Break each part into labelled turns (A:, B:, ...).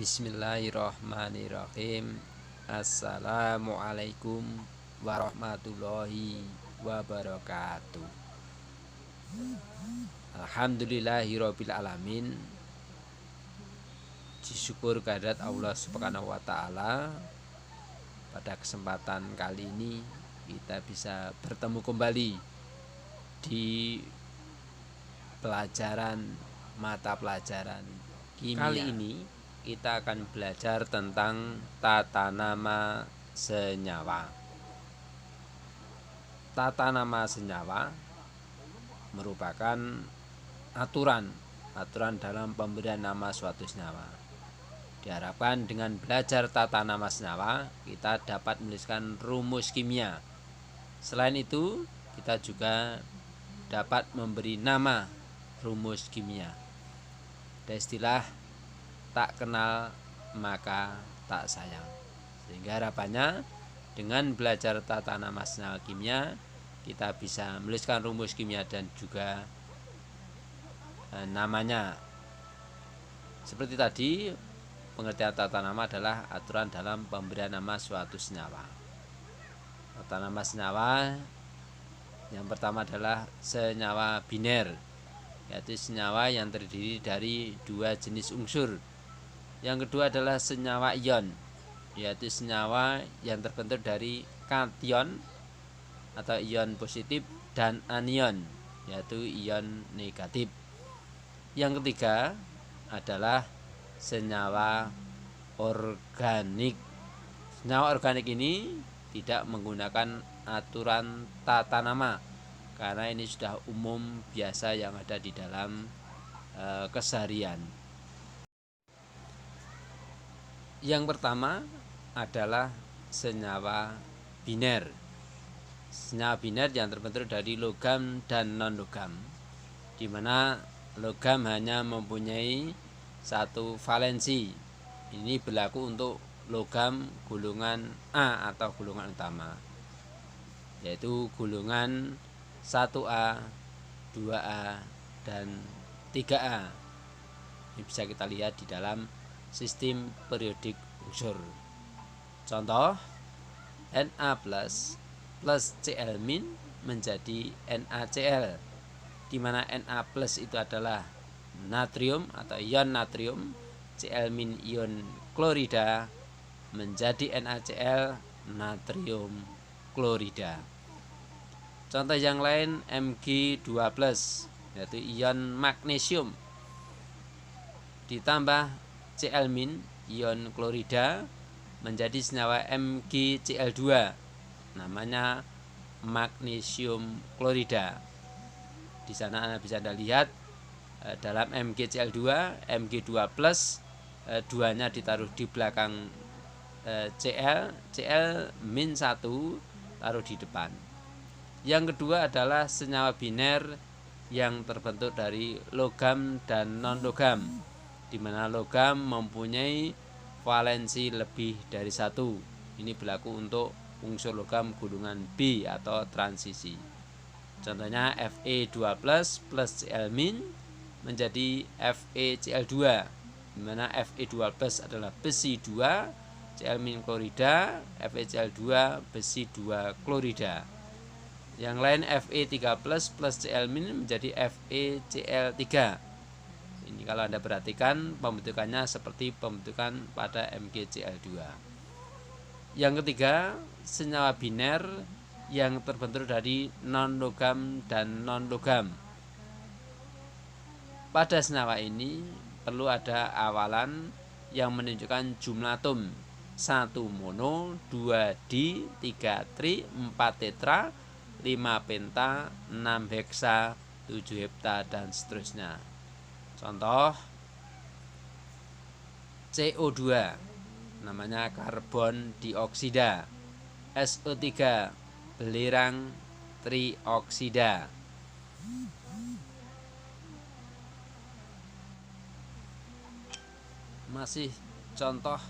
A: Bismillahirrahmanirrahim. Assalamualaikum warahmatullahi wabarakatuh. Alhamdulillahirabbil alamin. Syukur kehadirat Allah Subhanahu wa taala. Pada kesempatan kali ini kita bisa bertemu kembali di mata pelajaran kimia. Kali ini kita akan belajar tentang tata nama senyawa. Tata nama senyawa merupakan aturan dalam pemberian nama suatu senyawa. Diharapkan dengan belajar tata nama senyawa, kita dapat menuliskan rumus kimia. Selain itu, kita juga dapat memberi nama rumus kimia. Ada istilah tak kenal maka tak sayang. Sehingga harapannya dengan belajar tata nama senyawa kimia, kita bisa menuliskan rumus kimia dan juga namanya. Seperti tadi, pengertian tata nama adalah aturan dalam pemberian nama suatu senyawa. Tata nama senyawa yang pertama adalah senyawa biner, yaitu senyawa yang terdiri dari dua jenis unsur. Yang kedua adalah senyawa ion, yaitu senyawa yang terbentuk dari kation atau ion positif dan anion, yaitu ion negatif. Yang ketiga adalah senyawa organik. Senyawa organik ini tidak menggunakan aturan tata nama, karena ini sudah umum biasa yang ada di dalam keseharian. Yang pertama adalah senyawa biner. Senyawa biner yang terbentuk dari logam dan non-logam, di mana logam hanya mempunyai satu valensi. Ini berlaku untuk logam golongan A atau golongan utama, yaitu golongan 1A, 2A, dan 3A. Ini bisa kita lihat di dalam sistem periodik unsur. Contoh, Na plus Cl min menjadi NaCl, di mana Na plus itu adalah natrium atau ion natrium, Cl min ion klorida menjadi NaCl natrium klorida. Contoh yang lain Mg2+, yaitu ion magnesium ditambah Cl min ion klorida menjadi senyawa MgCl2, namanya magnesium klorida. Di sana Anda bisa lihat dalam MgCl2, Mg2+, duanya ditaruh di belakang Cl min 1 taruh di depan. Yang kedua adalah senyawa biner yang terbentuk dari logam dan non-logam, di mana logam mempunyai valensi lebih dari satu. Ini berlaku untuk unsur logam golongan B atau transisi. Contohnya Fe2+ plus Cl min menjadi FeCl2, di mana Fe2+ adalah besi 2, Cl min klorida, FeCl2 besi 2 klorida. Yang lain Fe3+ plus Cl min menjadi FeCl3. Ini kalau Anda perhatikan pembentukannya seperti pembentukan pada MgCl2. Yang ketiga, senyawa biner yang terbentuk dari non-logam dan non-logam. Pada senyawa ini perlu ada awalan yang menunjukkan jumlah atom: 1 mono, 2 di, 3 tri, 4 tetra, 5 penta, 6 heksa, 7 hepta, dan seterusnya. Contoh, CO2 namanya karbon dioksida, SO3 belerang trioksida. Masih contoh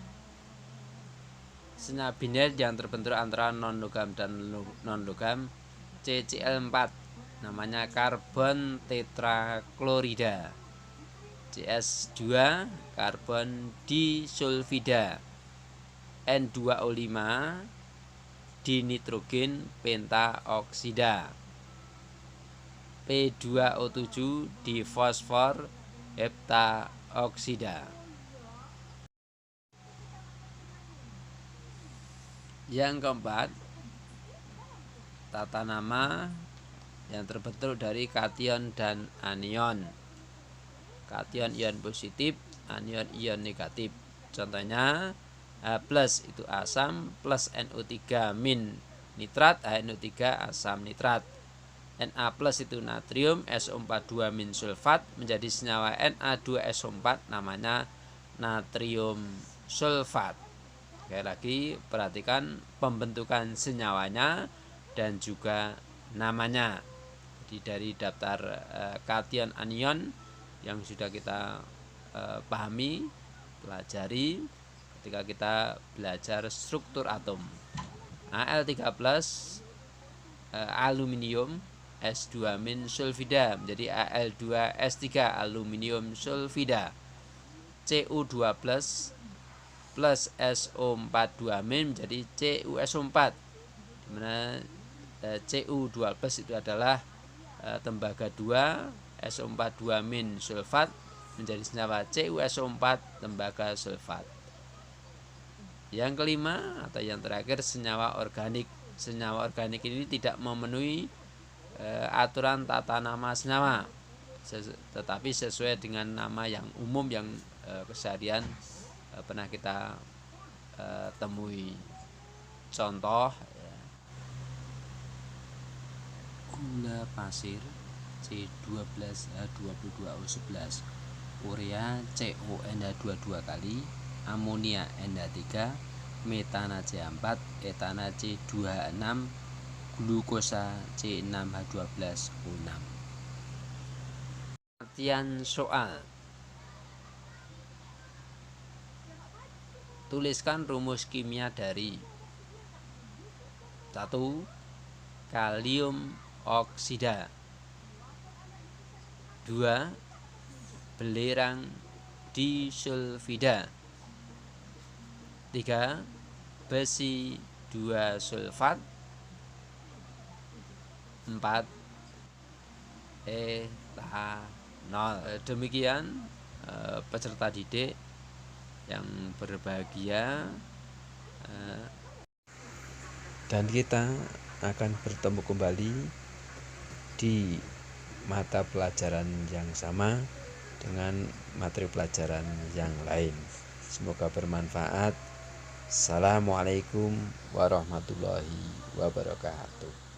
A: senyawa biner yang terbentuk antara non-logam dan non-logam, CCl4 namanya karbon tetraklorida. CS2 karbon disulfida, N2O5 dinitrogen pentaoksida, P2O7 difosfor heptaoksida. Yang keempat, tata nama yang terbentuk dari kation dan anion. Kation ion positif, anion ion negatif. Contohnya H+ itu asam plus NO3 min nitrat, HNO3 asam nitrat. Na+ itu natrium, SO4 2 min sulfat menjadi senyawa Na2SO4 namanya natrium sulfat. Sekali lagi perhatikan pembentukan senyawanya dan juga namanya. Jadi dari daftar kation anion yang sudah kita pahami, pelajari ketika kita belajar struktur atom. Al3+ aluminium S2 min sulfida menjadi Al2S3 aluminium sulfida. Cu2+ plus SO4 2 min menjadi CuSO4, dimana Cu2+ itu adalah tembaga 2, SO4 2 min sulfat menjadi senyawa CuSO4 tembaga sulfat. Yang kelima atau yang terakhir, senyawa organik. Senyawa organik ini tidak memenuhi aturan tata nama senyawa, tetapi sesuai dengan nama yang umum yang keseharian pernah kita temui. Contoh, gula pasir C12H22O11, urea CONH22 kali, amonia NH3, metana C4, etana C2H6, glukosa C6H12O6. Artian soal. Tuliskan rumus kimia dari 1. Kalium oksida, 2. belerang disulfida, 3. besi 2 sulfat, 4. etanol. Demikian peserta didik yang berbahagia, dan kita akan bertemu kembali di mata pelajaran yang sama dengan materi pelajaran yang lain. Semoga bermanfaat. Assalamualaikum warahmatullahi wabarakatuh.